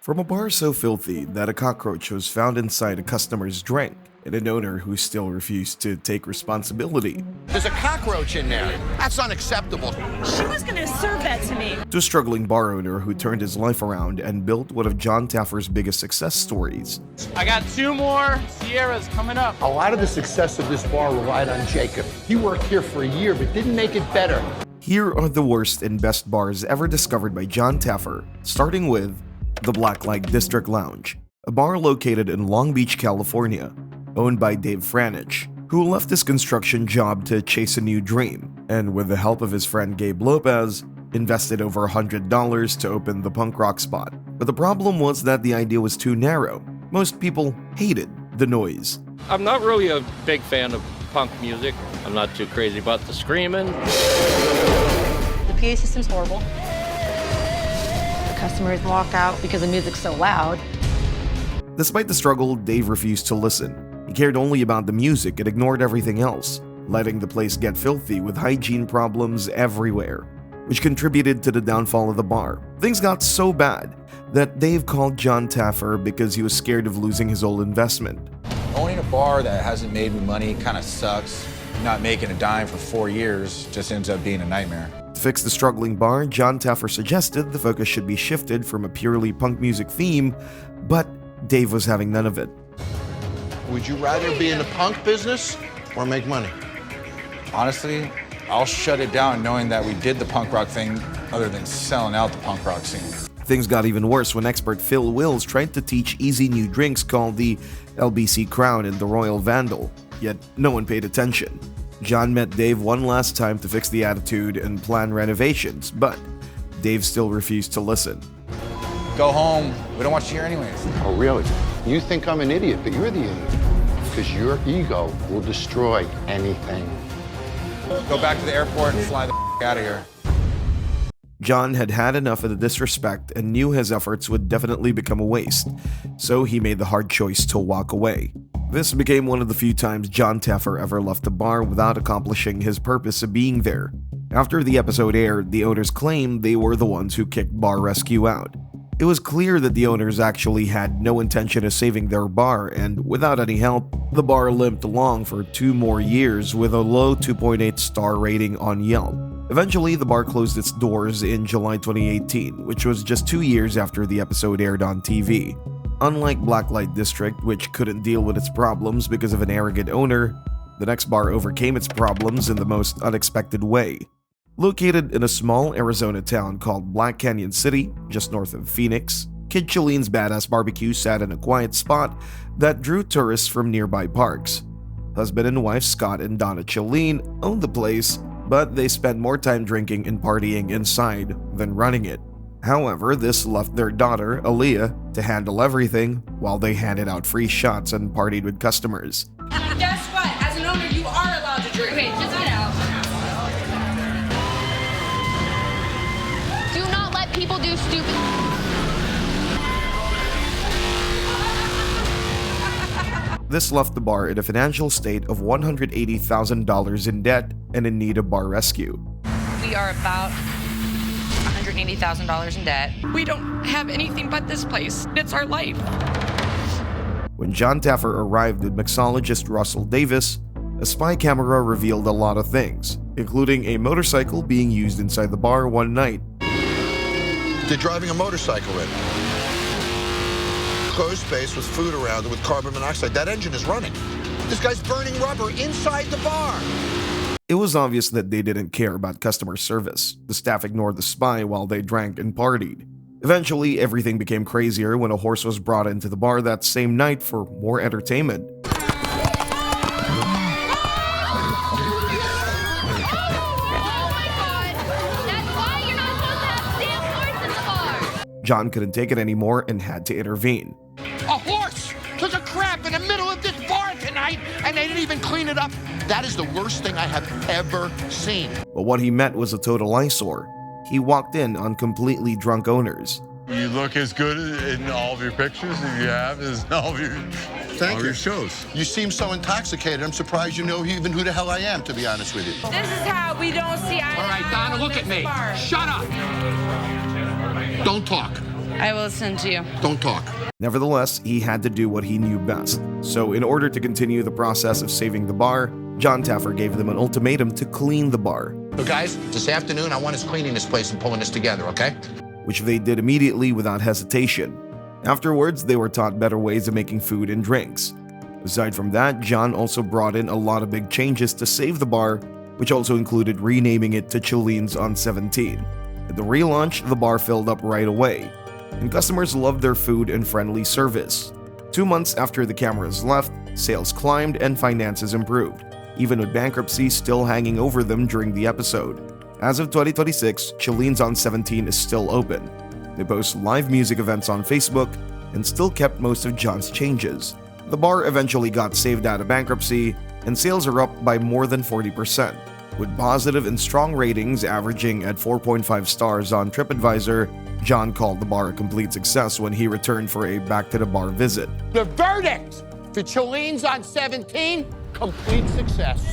From a bar so filthy that a cockroach was found inside a customer's drink, and an owner who still refused to take responsibility, There's a cockroach in there. That's unacceptable. She was gonna serve that to me. to a struggling bar owner who turned his life around and built one of Jon Taffer's biggest success stories. I got 2 more Sierras coming up. A lot of the success of this bar relied on Jacob. He worked here for a year, but didn't make it better. Here are the worst and best bars ever discovered by Jon Taffer, starting with the Blacklight District Lounge, a bar located in Long Beach, California, owned by Dave Franich, who left his construction job to chase a new dream, and with the help of his friend Gabe Lopez, invested over $100 to open the punk rock spot. But the problem was that the idea was too narrow. Most people hated the noise. I'm not really a big fan of punk music. I'm not too crazy about the screaming. The PA system's horrible. The customers walk out because the music's so loud. Despite the struggle, Dave refused to listen. He cared only about the music and ignored everything else, letting the place get filthy with hygiene problems everywhere, which contributed to the downfall of the bar. Things got so bad that Dave called Jon Taffer because he was scared of losing his old investment. Owning a bar that hasn't made me money kind of sucks. Not making a dime for 4 years just ends up being a nightmare. To fix the struggling bar, Jon Taffer suggested the focus should be shifted from a purely punk music theme, but Dave was having none of it. Would you rather be in the punk business or make money? Honestly, I'll shut it down knowing that we did the punk rock thing other than selling out the punk rock scene. Things got even worse when expert Phil Wills tried to teach easy new drinks called the LBC Crown and the Royal Vandal, yet no one paid attention. Jon met Dave one last time to fix the attitude and plan renovations, but Dave still refused to listen. Go home. We don't want you here anyways. Oh, really? You think I'm an idiot, but you're the idiot. Because your ego will destroy anything. Go back to the airport and fly the out of here. Jon had had enough of the disrespect and knew his efforts would definitely become a waste, so he made the hard choice to walk away. This became one of the few times Jon Taffer ever left the bar without accomplishing his purpose of being there. After the episode aired, the owners claimed they were the ones who kicked Bar Rescue out. It was clear that the owners actually had no intention of saving their bar, and without any help, the bar limped along for 2 more years with a low 2.8 star rating on Yelp. Eventually, the bar closed its doors in July 2018, which was just 2 years after the episode aired on TV. Unlike Blacklight District, which couldn't deal with its problems because of an arrogant owner, the next bar overcame its problems in the most unexpected way. Located in a small Arizona town called Black Canyon City, just north of Phoenix, Kid Chilleen's Badass Barbecue sat in a quiet spot that drew tourists from nearby parks. Husband and wife Scott and Donna Chilleen owned the place, but they spent more time drinking and partying inside than running it. However, this left their daughter, Aaliyah, to handle everything while they handed out free shots and partied with customers. Guess what? As an owner, you are allowed to drink. Okay, just know. Do not let people do stupid. This left the bar in a financial state of $180,000 in debt and in need of bar rescue. We are about $180,000 in debt. We don't have anything but this place. It's our life. When Jon Taffer arrived with mixologist Russell Davis, a spy camera revealed a lot of things, including a motorcycle being used inside the bar one night. They're driving a motorcycle in. Closed space with food around it with carbon monoxide. That engine is running. This guy's burning rubber inside the bar. It was obvious that they didn't care about customer service. The staff ignored the spy while they drank and partied. Eventually, everything became crazier when a horse was brought into the bar that same night for more entertainment. Jon couldn't take it anymore and had to intervene. A horse took a crap in the middle of this bar tonight, and they didn't even clean it up. That is the worst thing I have ever seen. But what he met was a total eyesore. He walked in on completely drunk owners. You look as good in all of your pictures as you have as in all of your shows. You seem so intoxicated. I'm surprised you know even who the hell I am, to be honest with you. This is how we don't see eye. All right, Donna, look at me. Shut up. Don't talk. I will listen to you. Don't talk. Nevertheless, he had to do what he knew best. So in order to continue the process of saving the bar, Jon Taffer gave them an ultimatum to clean the bar, So guys, this afternoon, I want us cleaning this place and pulling this together, okay? which they did immediately without hesitation. Afterwards, they were taught better ways of making food and drinks. Aside from that, Jon also brought in a lot of big changes to save the bar, which also included renaming it to Chilleen's on 17. At the relaunch, the bar filled up right away, and customers loved their food and friendly service. 2 months after the cameras left, sales climbed and finances improved, even with bankruptcy still hanging over them during the episode. As of 2026, Chilleen's on 17 is still open. They post live music events on Facebook and still kept most of Jon's changes. The bar eventually got saved out of bankruptcy, and sales are up by more than 40%, with positive and strong ratings averaging at 4.5 stars on TripAdvisor. Jon called the bar a complete success when he returned for a back-to-the-bar visit. The verdict for Chilleen's on 17, complete success.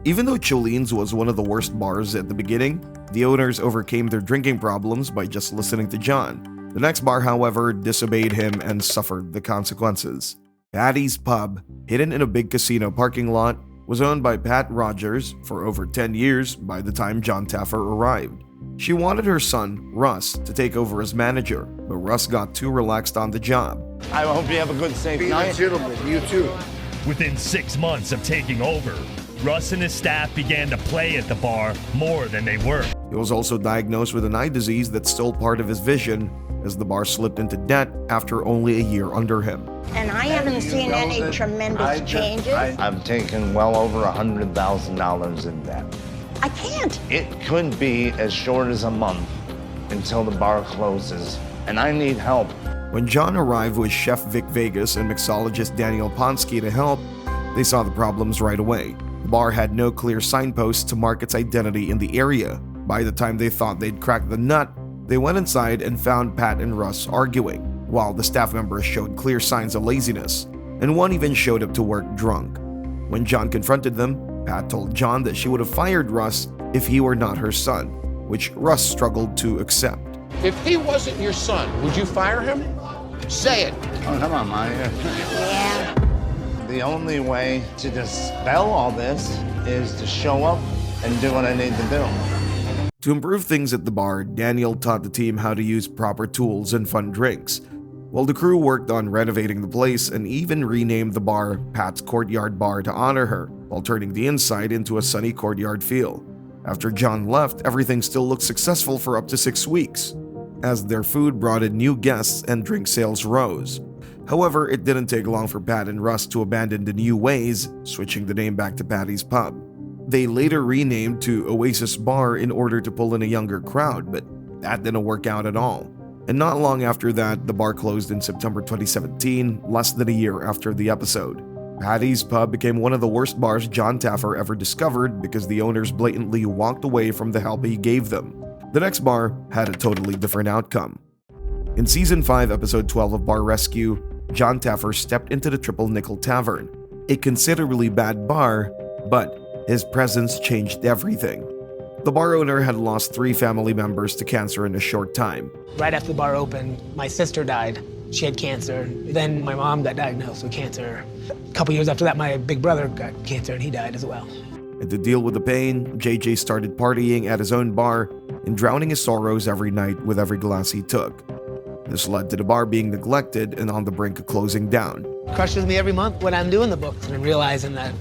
Even though Chilleen's was one of the worst bars at the beginning, the owners overcame their drinking problems by just listening to Jon. The next bar, however, disobeyed him and suffered the consequences. Patty's Pub, hidden in a big casino parking lot, was owned by Pat Rogers for over 10 years by the time Jon Taffer arrived. She wanted her son, Russ, to take over as manager, but Russ got too relaxed on the job. I hope you have a good, safe night. Gentlemen, you too. Within 6 months of taking over, Russ and his staff began to play at the bar more than they were. He was also diagnosed with an eye disease that stole part of his vision, as the bar slipped into debt after only a year under him. And I haven't seen any tremendous changes. I've taken well over $100,000 in debt. I can't. It could be as short as a month until the bar closes, and I need help. When Jon arrived with Chef Vic Vegas and mixologist Daniel Ponsky to help, they saw the problems right away. The bar had no clear signposts to mark its identity in the area. By the time they thought they'd cracked the nut, they went inside and found Pat and Russ arguing, while the staff members showed clear signs of laziness, and one even showed up to work drunk. When Jon confronted them, Pat told Jon that she would have fired Russ if he were not her son, which Russ struggled to accept. If he wasn't your son, would you fire him? Say it. Oh, come on, Maya. Yeah. The only way to dispel all this is to show up and do what I need to do. To improve things at the bar, Daniel taught the team how to use proper tools and fun drinks, while the crew worked on renovating the place and even renamed the bar Pat's Courtyard Bar to honor her, while turning the inside into a sunny courtyard feel. After Jon left, everything still looked successful for up to 6 weeks, as their food brought in new guests and drink sales rose. However, it didn't take long for Pat and Russ to abandon the new ways, switching the name back to Patty's Pub. They later renamed to Oasis Bar in order to pull in a younger crowd, but that didn't work out at all. And not long after that, the bar closed in September 2017, less than a year after the episode. Patty's Pub became one of the worst bars Jon Taffer ever discovered because the owners blatantly walked away from the help he gave them. The next bar had a totally different outcome. In Season 5, Episode 12 of Bar Rescue, Jon Taffer stepped into the Triple Nickel Tavern, a considerably bad bar, but his presence changed everything. The bar owner had lost 3 family members to cancer in a short time. Right after the bar opened, my sister died. She had cancer. Then my mom got diagnosed with cancer. A couple years after that, my big brother got cancer and he died as well. And to deal with the pain, JJ started partying at his own bar and drowning his sorrows every night with every glass he took. This led to the bar being neglected and on the brink of closing down. It crushes me every month when I'm doing the books and I'm realizing that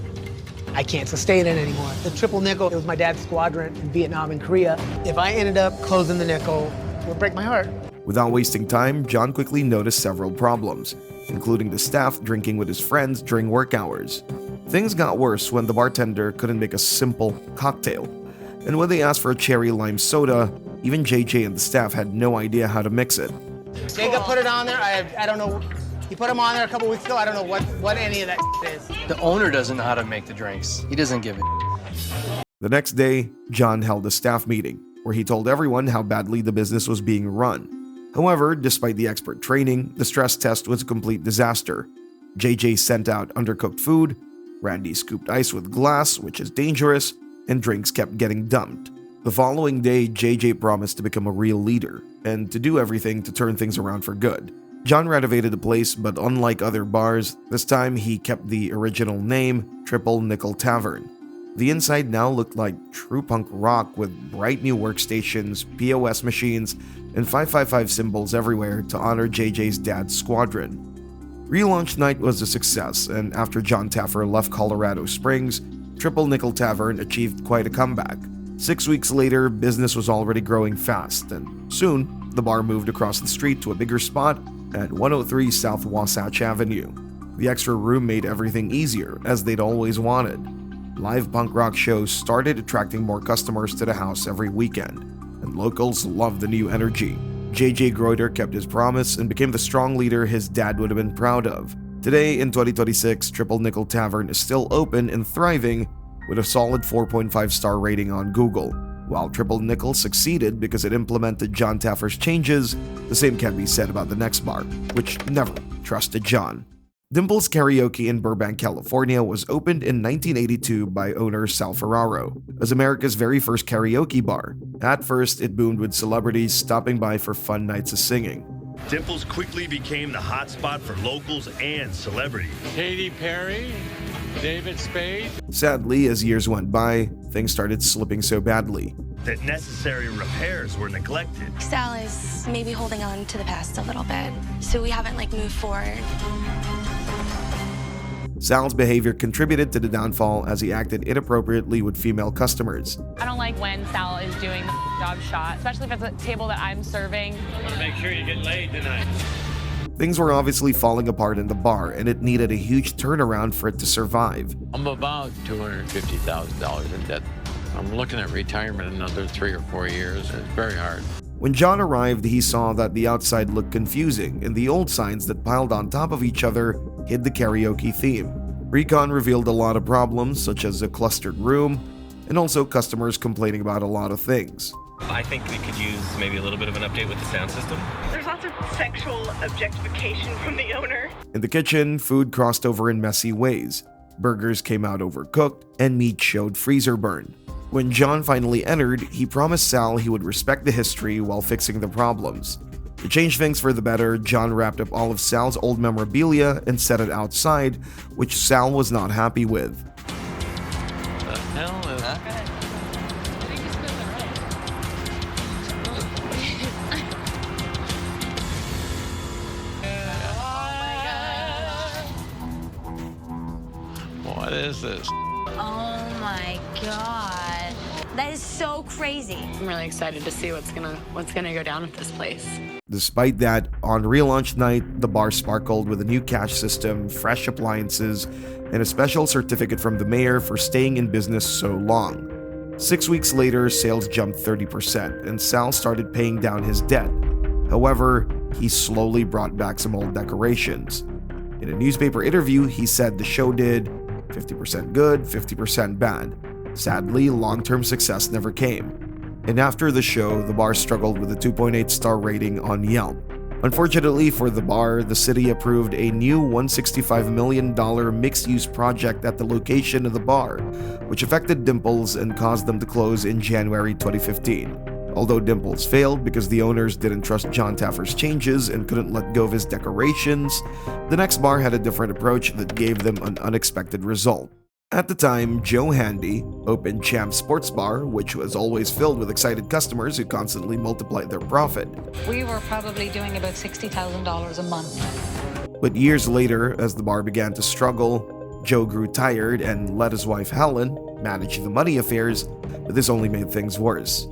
I can't sustain it anymore. The Triple Nickel, it was my dad's squadron in Vietnam and Korea. If I ended up closing the Nickel, it would break my heart. Without wasting time, Jon quickly noticed several problems, including the staff drinking with his friends during work hours. Things got worse when the bartender couldn't make a simple cocktail. And when they asked for a cherry lime soda, even JJ and the staff had no idea how to mix it. Jacob put it on there. I don't know. He put them on there a couple weeks ago. I don't know what any of that is. The owner doesn't know how to make the drinks. He doesn't give it. The next day, Jon held a staff meeting where he told everyone how badly the business was being run. However, despite the expert training, the stress test was a complete disaster. JJ sent out undercooked food, Randy scooped ice with glass, which is dangerous, and drinks kept getting dumped. The following day, JJ promised to become a real leader and to do everything to turn things around for good. Jon renovated the place, but unlike other bars, this time he kept the original name, Triple Nickel Tavern. The inside now looked like true punk rock with bright new workstations, POS machines, and 555 symbols everywhere to honor JJ's dad's squadron. Relaunch night was a success, and after Jon Taffer left Colorado Springs, Triple Nickel Tavern achieved quite a comeback. 6 weeks later, business was already growing fast, and soon, the bar moved across the street to a bigger spot at 103 South Wasatch Avenue. The extra room made everything easier, as they'd always wanted. Live punk rock shows started attracting more customers to the house every weekend, and locals loved the new energy. JJ Groiter kept his promise and became the strong leader his dad would have been proud of. Today, in 2026, Triple Nickel Tavern is still open and thriving with a solid 4.5-star rating on Google. While Triple Nickel succeeded because it implemented Jon Taffer's changes, the same can be said about the next bar, which never trusted Jon. Dimples Karaoke in Burbank, California was opened in 1982 by owner Sal Ferraro as America's very first karaoke bar. At first, it boomed with celebrities stopping by for fun nights of singing. Dimples quickly became the hotspot for locals and celebrities. Katy Perry, David Spade. Sadly, as years went by, things started slipping so badly that necessary repairs were neglected. Sal is maybe holding on to the past a little bit, so we haven't moved forward. Sal's behavior contributed to the downfall as he acted inappropriately with female customers. I don't like when Sal is doing the dog shot, especially if it's a table that I'm serving. Make sure you get laid tonight. Things were obviously falling apart in the bar, and it needed a huge turnaround for it to survive. I'm about $250,000 in debt. I'm looking at retirement in another 3 or 4 years, and it's very hard. When Jon arrived, he saw that the outside looked confusing, and the old signs that piled on top of each other hid the karaoke theme. Recon revealed a lot of problems, such as a clustered room, and also customers complaining about a lot of things. I think we could use maybe a little bit of an update with the sound system. There's lots of sexual objectification from the owner. In the kitchen, food crossed over in messy ways. Burgers came out overcooked, and meat showed freezer burn. When Jon finally entered, he promised Sal he would respect the history while fixing the problems. To change things for the better, Jon wrapped up all of Sal's old memorabilia and set it outside, which Sal was not happy with. The hell is that? What is this? Oh my God. That is so crazy. I'm really excited to see what's gonna go down at this place. Despite that, on relaunch night, the bar sparkled with a new cash system, fresh appliances, and a special certificate from the mayor for staying in business so long. 6 weeks later, sales jumped 30%, and Sal started paying down his debt. However, he slowly brought back some old decorations. In a newspaper interview, he said the show did 50% good, 50% bad. Sadly, long-term success never came. And after the show, the bar struggled with a 2.8-star rating on Yelp. Unfortunately for the bar, the city approved a new $165 million mixed-use project at the location of the bar, which affected Dimples and caused them to close in January 2015. Although Dimples failed because the owners didn't trust Jon Taffer's changes and couldn't let go of his decorations, the next bar had a different approach that gave them an unexpected result. At the time, Joe Handy opened Champ Sports Bar, which was always filled with excited customers who constantly multiplied their profit. We were probably doing about $60,000 a month. But years later, as the bar began to struggle, Joe grew tired and let his wife Helen manage the money affairs, but this only made things worse.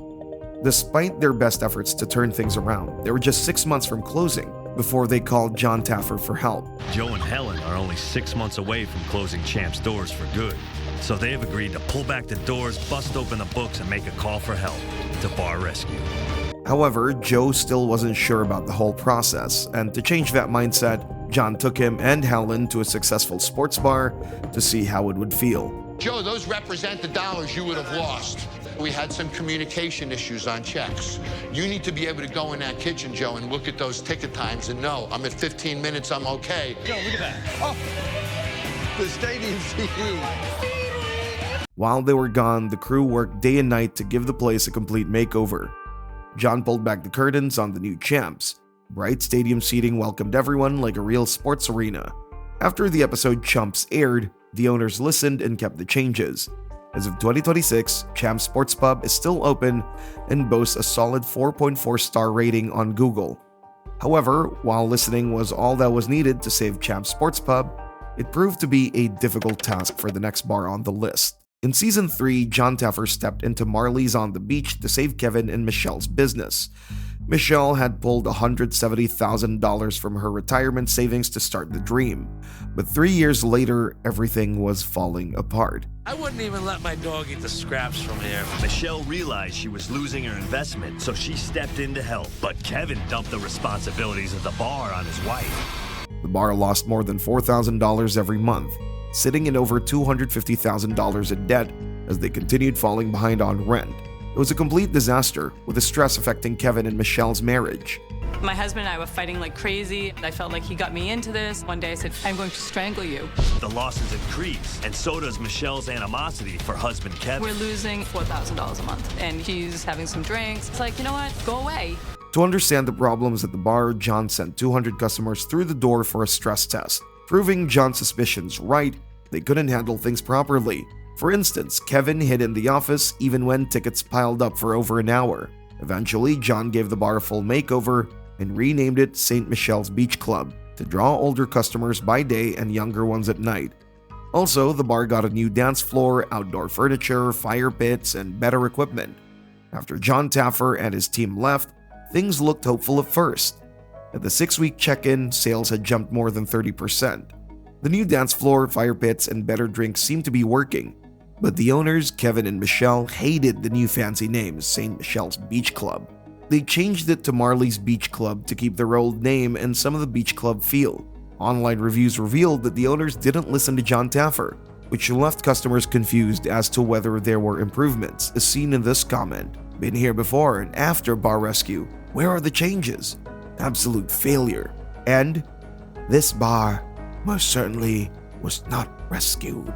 Despite their best efforts to turn things around, they were just 6 months from closing before they called Jon Taffer for help. Joe and Helen are only 6 months away from closing Champ's doors for good, so they have agreed to pull back the doors, bust open the books, and make a call for help to bar rescue. However, Joe still wasn't sure about the whole process, and to change that mindset, Jon took him and Helen to a successful sports bar to see how it would feel. Joe, those represent the dollars you would have lost. We had some communication issues on checks. You need to be able to go in that kitchen, Joe, and look at those ticket times and know I'm at 15 minutes, I'm okay. Joe, look at that. Oh, the stadium CD. While they were gone, the crew worked day and night to give the place a complete makeover. Jon pulled back the curtains on the new champs. Bright stadium seating welcomed everyone like a real sports arena. After the episode Chumps aired, the owners listened and kept the changes. As of 2026, Champs Sports Pub is still open and boasts a solid 4.4 star rating on Google. However, while listening was all that was needed to save Champs Sports Pub, it proved to be a difficult task for the next bar on the list. In Season 3, Jon Taffer stepped into Marley's on the beach to save Kevin and Michelle's business. Michelle had pulled $170,000 from her retirement savings to start the dream, but 3 years later, everything was falling apart. I wouldn't even let my dog eat the scraps from here. Michelle realized she was losing her investment, so she stepped in to help. But Kevin dumped the responsibilities of the bar on his wife. The bar lost more than $4,000 every month, sitting in over $250,000 in debt as they continued falling behind on rent. It was a complete disaster, with the stress affecting Kevin and Michelle's marriage. My husband and I were fighting like crazy. I felt like he got me into this. One day I said, I'm going to strangle you. The losses increase, and so does Michelle's animosity for husband Kevin. We're losing $4,000 a month, and he's having some drinks. It's like, you know what? Go away. To understand the problems at the bar, Jon sent 200 customers through the door for a stress test. Proving Jon's suspicions right, they couldn't handle things properly. For instance, Kevin hid in the office even when tickets piled up for over an hour. Eventually, Jon gave the bar a full makeover and renamed it St. Michelle's Beach Club to draw older customers by day and younger ones at night. Also, the bar got a new dance floor, outdoor furniture, fire pits, and better equipment. After Jon Taffer and his team left, things looked hopeful at first. At the 6-week check-in, sales had jumped more than 30%. The new dance floor, fire pits, and better drinks seemed to be working. But the owners, Kevin and Michelle, hated the new fancy name, St. Michelle's Beach Club. They changed it to Marley's Beach Club to keep their old name and some of the beach club feel. Online reviews revealed that the owners didn't listen to Jon Taffer, which left customers confused as to whether there were improvements, as seen in this comment. Been here before and after bar rescue. Where are the changes? Absolute failure. And this bar most certainly was not rescued.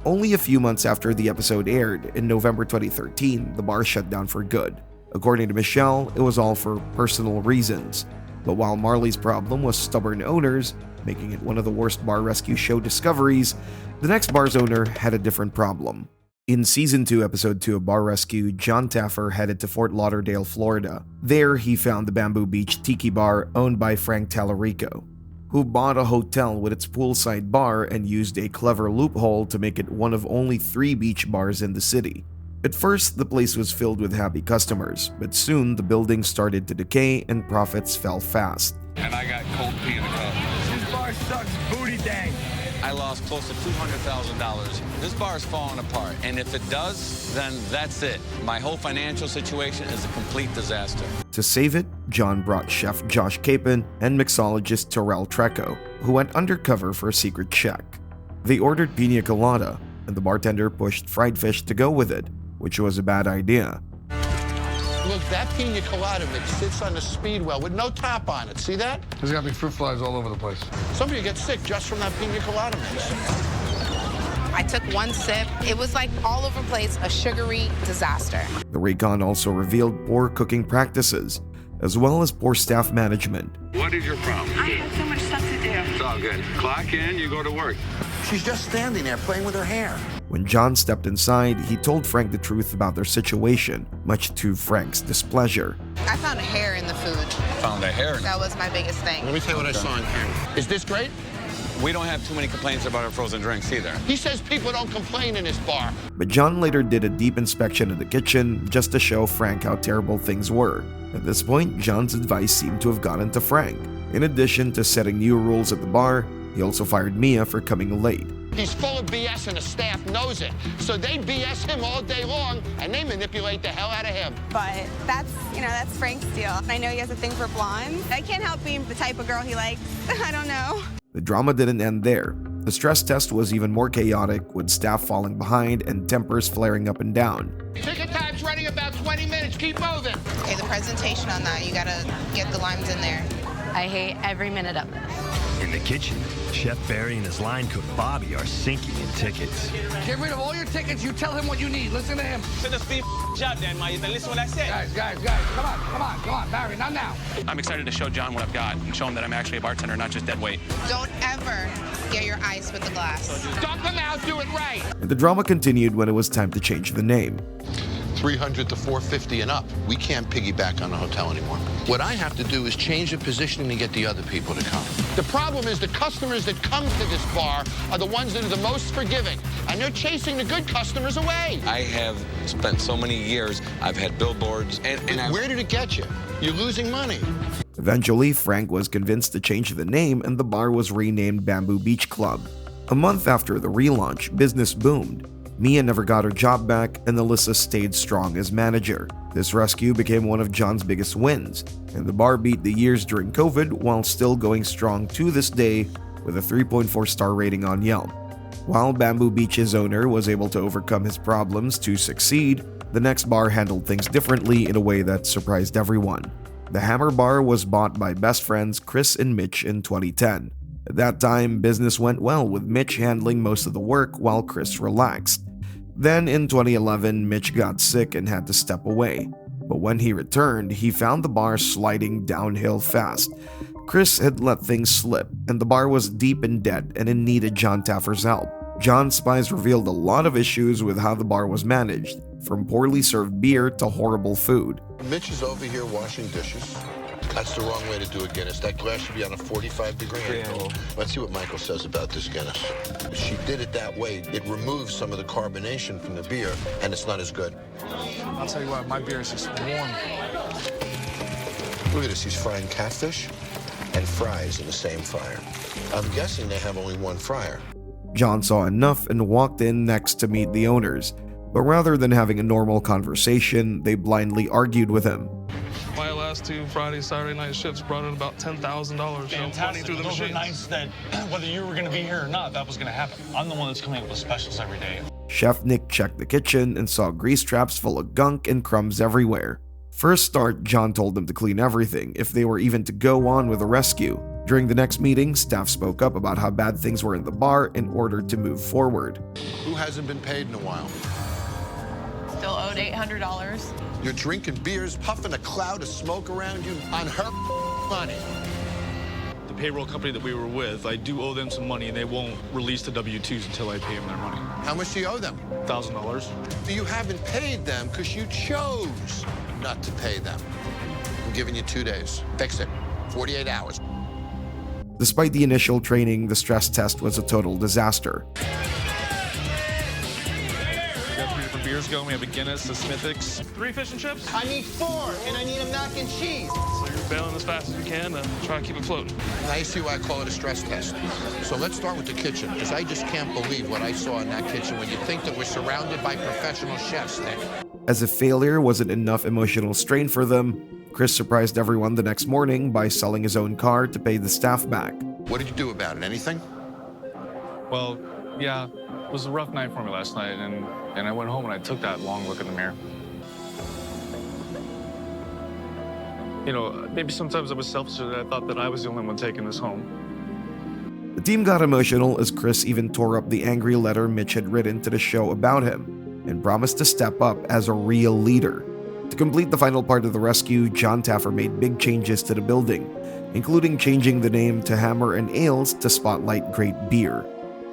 Only a few months after the episode aired, in November 2013, the bar shut down for good. According to Michelle, it was all for personal reasons. But while Marley's problem was stubborn owners, making it one of the worst bar rescue show discoveries, the next bar's owner had a different problem. In Season 2, Episode 2 of Bar Rescue, Jon Taffer headed to Fort Lauderdale, Florida. There, he found the Bamboo Beach Tiki Bar owned by Frank Tallarico, who bought a hotel with its poolside bar and used a clever loophole to make it one of only 3 beach bars in the city. At first, the place was filled with happy customers, but soon the building started to decay and profits fell fast. And I got cold pee in the cup. This bar sucks booty day. I lost close to $200,000. This bar is falling apart, and if it does, then that's it. My whole financial situation is a complete disaster. To save it, Jon brought chef Josh Capon and mixologist Terrell Treco, who went undercover for a secret check. They ordered pina colada, and the bartender pushed fried fish to go with it, which was a bad idea. Look, that pina colada mix sits on the speed well with no top on it. See that? There's got to be fruit flies all over the place. Somebody gets sick just from that pina colada mix. I took one sip. It was like all over the place, a sugary disaster. The recon also revealed poor cooking practices, as well as poor staff management. What is your problem? I have so much stuff to do. It's all good. Clock in, you go to work. She's just standing there playing with her hair. When Jon stepped inside, he told Frank the truth about their situation, much to Frank's displeasure. I found a hair in the food. Found a hair. That was my biggest thing. Let me tell you what I saw on camera. Is this great? We don't have too many complaints about our frozen drinks either. He says people don't complain in this bar. But Jon later did a deep inspection of the kitchen just to show Frank how terrible things were. At this point, Jon's advice seemed to have gotten to Frank. In addition to setting new rules at the bar, he also fired Mia for coming late. He's full of BS and the staff knows it. So they BS him all day long and they manipulate the hell out of him. But that's Frank's deal. I know he has a thing for blondes. I can't help being the type of girl he likes. I don't know. The drama didn't end there. The stress test was even more chaotic, with staff falling behind and tempers flaring up and down. Ticket time's running about 20 minutes. Keep moving. Okay, the presentation on that, you gotta get the limes in there. I hate every minute of this. In the kitchen, Chef Barry and his line cook Bobby are sinking in tickets. Get rid of all your tickets. You tell him what you need. Listen to him. So just be job then, Mike. Then listen what I said. Guys. Come on, Barry, not now. I'm excited to show John what I've got and show him that I'm actually a bartender, not just dead weight. Don't ever get your ice with the glass. Dump them out, do it right. And the drama continued when it was time to change the name. 300 to 450 and up. We can't piggyback on the hotel anymore. What I have to do is change the positioning to get the other people to come. The problem is the customers that come to this bar are the ones that are the most forgiving, and they're chasing the good customers away. I have spent so many years. I've had billboards, and where did it get you? You're losing money. Eventually, Frank was convinced to change the name and the bar was renamed Bamboo Beach Club. A month after the relaunch, business boomed. Mia never got her job back, and Alyssa stayed strong as manager. This rescue became one of John's biggest wins, and the bar beat the years during COVID while still going strong to this day with a 3.4-star rating on Yelp. While Bamboo Beach's owner was able to overcome his problems to succeed, the next bar handled things differently in a way that surprised everyone. The Hammer Bar was bought by best friends Chris and Mitch in 2010. At that time, business went well with Mitch handling most of the work while Chris relaxed. Then in 2011, Mitch got sick and had to step away. But when he returned, he found the bar sliding downhill fast. Chris had let things slip, and the bar was deep in debt and it needed Jon Taffer's help. John's spies revealed a lot of issues with how the bar was managed, from poorly served beer to horrible food. Mitch is over here washing dishes. That's the wrong way to do a Guinness. That glass should be on a 45-degree angle. Let's see what Michael says about this Guinness. She did it that way. It removes some of the carbonation from the beer, and it's not as good. I'll tell you what, my beer is just warm. Look at this. He's frying catfish and fries in the same fryer. I'm guessing they have only one fryer. John saw enough and walked in next to meet the owners. But rather than having a normal conversation, they blindly argued with him. My last two Friday, Saturday night shifts brought in about $10,000 money through the Those machines. were nights that, whether you were going to be here or not, that was going to happen. I'm the one that's coming up with specials every day. Chef Nick checked the kitchen and saw grease traps full of gunk and crumbs everywhere. First start, John told them to clean everything if they were even to go on with the rescue. During the next meeting, staff spoke up about how bad things were in the bar in order to move forward. Who hasn't been paid in a while? Still owed $800. You're drinking beers, puffing a cloud of smoke around you on her money. The payroll company that we were with, I do owe them some money, and they won't release the W-2s until I pay them their money. How much do you owe them? $1,000. You haven't paid them because you chose not to pay them. I'm giving you 2 days. Fix it. 48 hours. Despite the initial training, the stress test was a total disaster. Beers going. We have a Guinness, a Smithwick's, 3 fish and chips. I need 4, and I need a mac and cheese. So you're bailing as fast as you can to try and keep it floating. Now you see why I call it a stress test. So let's start with the kitchen, because I just can't believe what I saw in that kitchen when you think that we're surrounded by professional chefs there. As if failure wasn't enough emotional strain for them, Chris surprised everyone the next morning by selling his own car to pay the staff back. What did you do about it? Anything? Well, yeah, it was a rough night for me last night, and I went home and I took that long look in the mirror. You know, maybe sometimes I was selfish that I thought that I was the only one taking this home. The team got emotional as Chris even tore up the angry letter Mitch had written to the show about him and promised to step up as a real leader. To complete the final part of the rescue, Jon Taffer made big changes to the building, including changing the name to Hammer and Ales to spotlight great beer.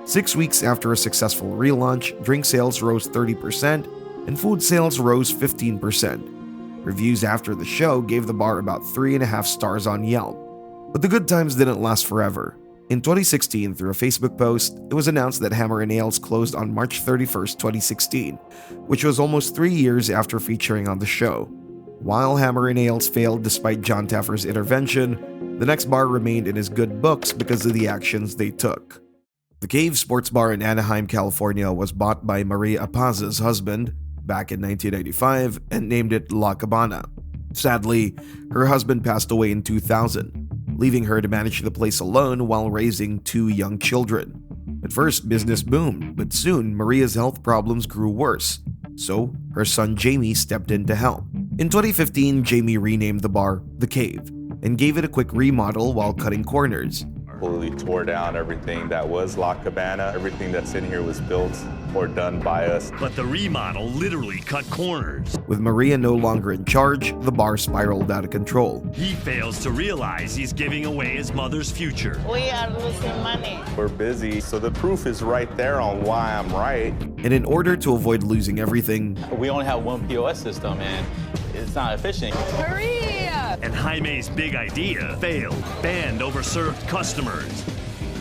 6 weeks after a successful relaunch, drink sales rose 30% and food sales rose 15%. Reviews after the show gave the bar about 3.5 stars on Yelp. But the good times didn't last forever. In 2016, through a Facebook post, it was announced that Hammer and Ales closed on March 31st, 2016, which was almost 3 years after featuring on the show. While Hammer and Ales failed despite Jon Taffer's intervention, the next bar remained in his good books because of the actions they took. The Cave Sports Bar in Anaheim, California was bought by Maria Apaz's husband back in 1995 and named it La Cabana. Sadly, her husband passed away in 2000, leaving her to manage the place alone while raising 2 young children. At first, business boomed, but soon Maria's health problems grew worse, so her son Jamie stepped in to help. In 2015, Jamie renamed the bar The Cave and gave it a quick remodel while cutting corners. completely tore down everything that was La Cabana. Everything that's in here was built or done by us. But the remodel literally cut corners. With Maria no longer in charge, the bar spiraled out of control. He fails to realize he's giving away his mother's future. We are losing money. We're busy, so the proof is right there on why I'm right. And in order to avoid losing everything, we only have one POS system and it's not efficient. Maria! And Jaime's big idea failed. Banned overserved customers.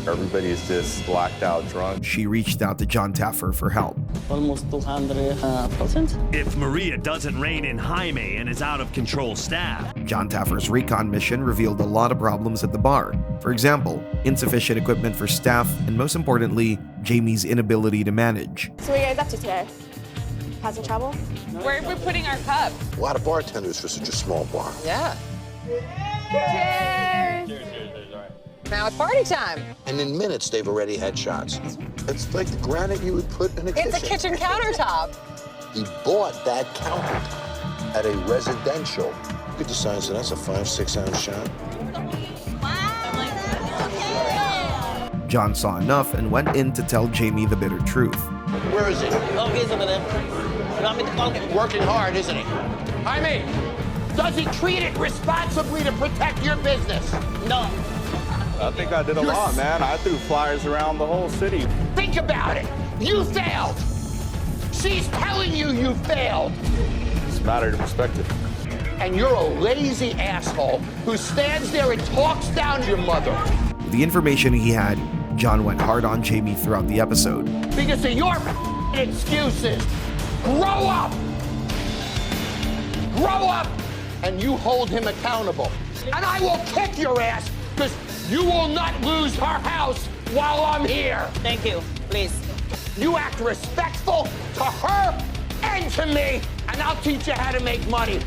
Everybody is just blacked out drunk. She reached out to Jon Taffer for help. Almost 200%. If Maria doesn't rein in Jaime and his out-of-control staff. Jon Taffer's recon mission revealed a lot of problems at the bar. For example, insufficient equipment for staff, and most importantly, Jamie's inability to manage. So what are you guys up to today? Causing trouble? Where are we putting our cup? A lot of bartenders for such a small bar. Yeah. Cheers! Now it's party time. And in minutes, they've already had shots. It's like the granite you would put in a kitchen. It's a kitchen countertop. He bought that countertop at a residential. Look at the sign, so that's a 5-6 ounce shot. Jon saw enough and went in to tell Jamie the bitter truth. Where is it? Oh, he's over there. You want me to call him? Working hard, isn't he? Jaime, does he treat it responsibly to protect your business? No. I think I did a lot, man. I threw flyers around the whole city. Think about it. You failed. She's telling you you failed. It's a matter of perspective. And you're a lazy asshole who stands there and talks down to your mother. With the information he had, Jon went hard on Jamie throughout the episode. Because of your excuses. Grow up! Grow up! And you hold him accountable. And I will kick your ass because you will not lose her house while I'm here. Thank you. Please. You act respectful to her and to me, and I'll teach you how to make money.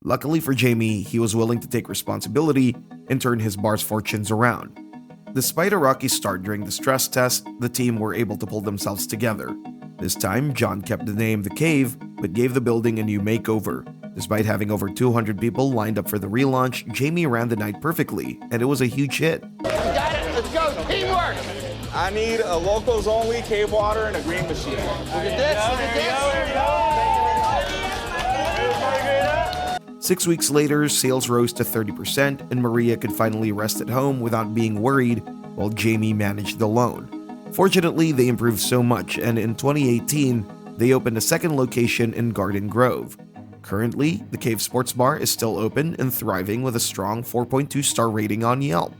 Luckily for Jamie, he was willing to take responsibility and turn his bar's fortunes around. Despite a rocky start during the stress test, the team were able to pull themselves together. This time, Jon kept the name The Cave, but gave the building a new makeover. Despite having over 200 people lined up for the relaunch, Jamie ran the night perfectly, and it was a huge hit. You got it, let's go, teamwork! I need a locals only cave water and a green machine. Look at this, look at this. 6 weeks later, sales rose to 30%, and Maria could finally rest at home without being worried, while Jamie managed the loan. Fortunately, they improved so much, and in 2018, they opened a second location in Garden Grove. Currently, the Cave Sports Bar is still open and thriving with a strong 4.2-star rating on Yelp.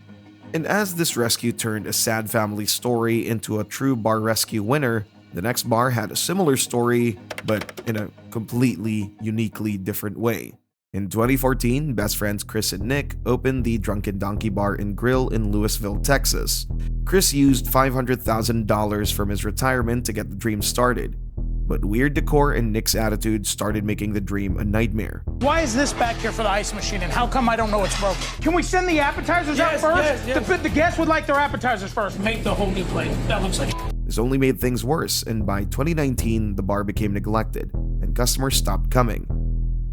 And as this rescue turned a sad family story into a true bar rescue winner, the next bar had a similar story, but in a completely, uniquely different way. In 2014, best friends Chris and Nick opened the Drunken Donkey Bar and Grill in Lewisville, Texas. Chris used $500,000 from his retirement to get the dream started. But weird decor and Nick's attitude started making the dream a nightmare. Why is this back here for the ice machine, and how come I don't know it's broken? Can we send the appetizers out first? The guests would like their appetizers first. Make the whole new plate. That looks like This only made things worse, and by 2019, the bar became neglected, and customers stopped coming.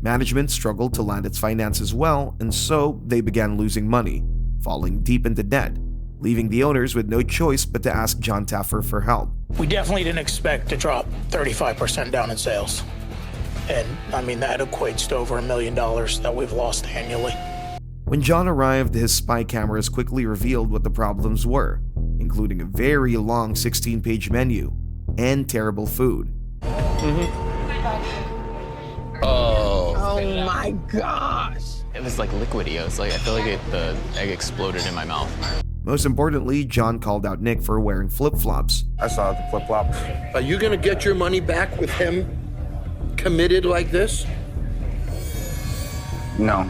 Management struggled to land its finances well, and so they began losing money, falling deep into debt, leaving the owners with no choice but to ask Jon Taffer for help. We definitely didn't expect to drop 35% down in sales. And I mean, that equates to over $1 million that we've lost annually. When Jon arrived, his spy cameras quickly revealed what the problems were, including a very long 16-page menu and terrible food. Oh my gosh! It was like liquidy. I feel like the egg exploded in my mouth. Most importantly, Jon called out Nick for wearing flip-flops. I saw the flip-flops. Are you gonna get your money back with him committed like this? No.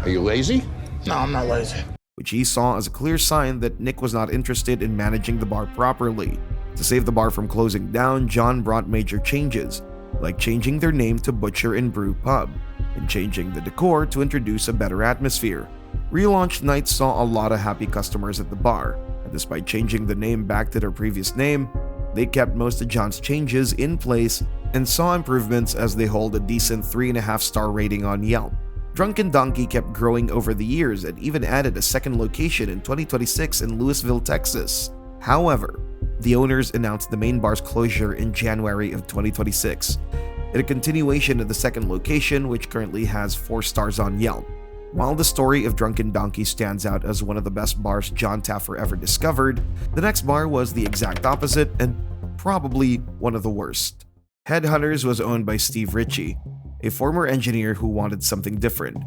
Are you lazy? No, I'm not lazy. Which he saw as a clear sign that Nick was not interested in managing the bar properly. To save the bar from closing down, Jon brought major changes, like changing their name to Butcher and Brew Pub, and changing the decor to introduce a better atmosphere. Relaunched nights saw a lot of happy customers at the bar, and despite changing the name back to their previous name, they kept most of Jon's changes in place and saw improvements as they hold a decent 3.5-star rating on Yelp. Drunken Donkey kept growing over the years and even added a second location in 2026 in Lewisville, Texas. However, the owners announced the main bar's closure in January of 2026, in a continuation of the second location, which currently has 4 stars on Yelp. While the story of Drunken Donkey stands out as one of the best bars Jon Taffer ever discovered, the next bar was the exact opposite and probably one of the worst. Headhunters was owned by Steve Ritchie, a former engineer who wanted something different.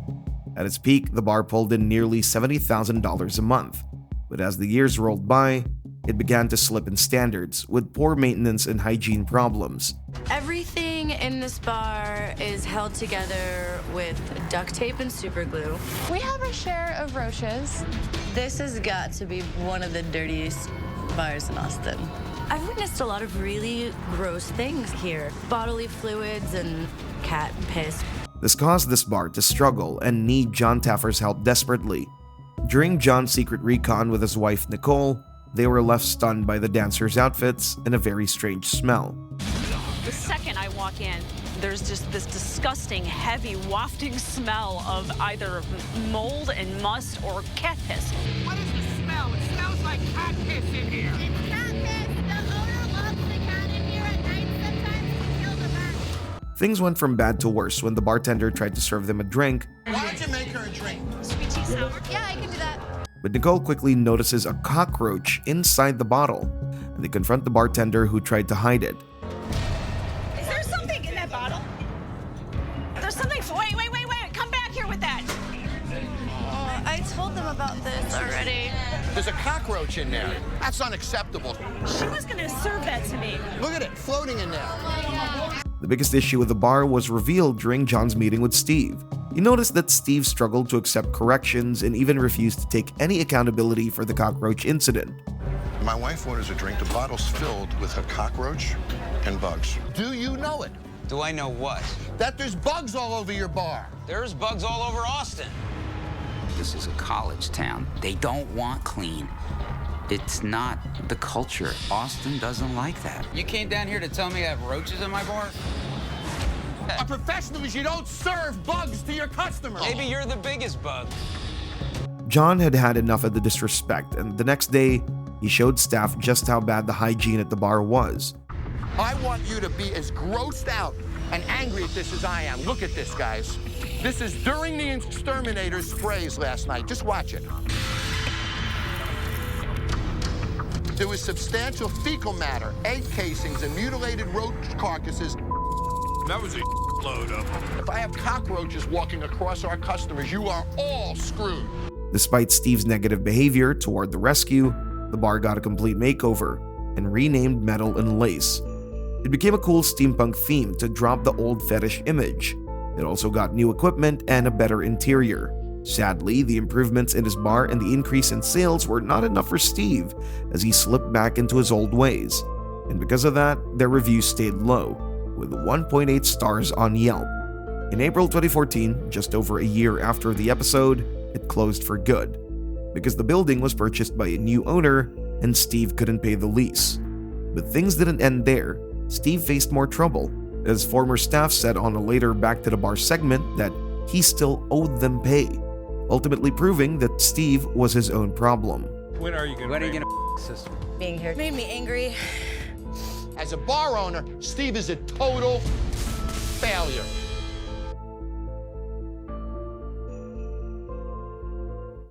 At its peak, the bar pulled in nearly $70,000 a month, but as the years rolled by, it began to slip in standards, with poor maintenance and hygiene problems. Everything in this bar is held together with duct tape and super glue. We have a share of roaches. This has got to be one of the dirtiest bars in Austin. I've witnessed a lot of really gross things here. Bodily fluids and cat piss. This caused this bar to struggle and need Jon Taffer's help desperately. During Jon's secret recon with his wife Nicole, they were left stunned by the dancers' outfits and a very strange smell. The second I walk in, there's just this disgusting, heavy, wafting smell of either mold and must or cat piss. What is the smell? It smells like cat piss in here. It's cat piss. The owner loves the cat in here at night sometimes to kill the rat. Things went from bad to worse when the bartender tried to serve them a drink. Why'd you make her a drink? Sweet tea sour? Yeah, I can do that. But Nicole quickly notices a cockroach inside the bottle, and they confront the bartender who tried to hide it. Is there something in that bottle? There's something. Wait. Come back here with that. I told them about this already. There's a cockroach in there. That's unacceptable. She was going to serve that to me. Look at it, floating in there. The biggest issue with the bar was revealed during Jon's meeting with Steve. He noticed that Steve struggled to accept corrections and even refused to take any accountability for the cockroach incident. My wife orders a drink. The bottle's filled with a cockroach and bugs. Do you know it? Do I know what? That there's bugs all over your bar. There's bugs all over Austin. This is a college town. They don't want clean. It's not the culture. Austin doesn't like that. You came down here to tell me I have roaches in my bar? A professional is you don't serve bugs to your customers. Maybe you're the biggest bug. Jon had had enough of the disrespect, and the next day, he showed staff just how bad the hygiene at the bar was. I want you to be as grossed out and angry at this as I am. Look at this, guys. This is during the exterminator's sprays last night. Just watch it. There was substantial fecal matter, egg casings, and mutilated roach carcasses. That was a load of them. If I have cockroaches walking across our customers, you are all screwed. Despite Steve's negative behavior toward the rescue, the bar got a complete makeover and renamed Metal and Lace. It became a cool steampunk theme to drop the old fetish image. It also got new equipment and a better interior. Sadly, the improvements in his bar and the increase in sales were not enough for Steve as he slipped back into his old ways. And because of that, their reviews stayed low, with 1.8 stars on Yelp. In April 2014, just over a year after the episode, it closed for good, because the building was purchased by a new owner and Steve couldn't pay the lease. But things didn't end there. Steve faced more trouble, as former staff said on a later Back to the Bar segment that he still owed them pay, ultimately proving that Steve was his own problem. When are you gonna sister? Being here made me angry. As a bar owner, Steve is a total failure.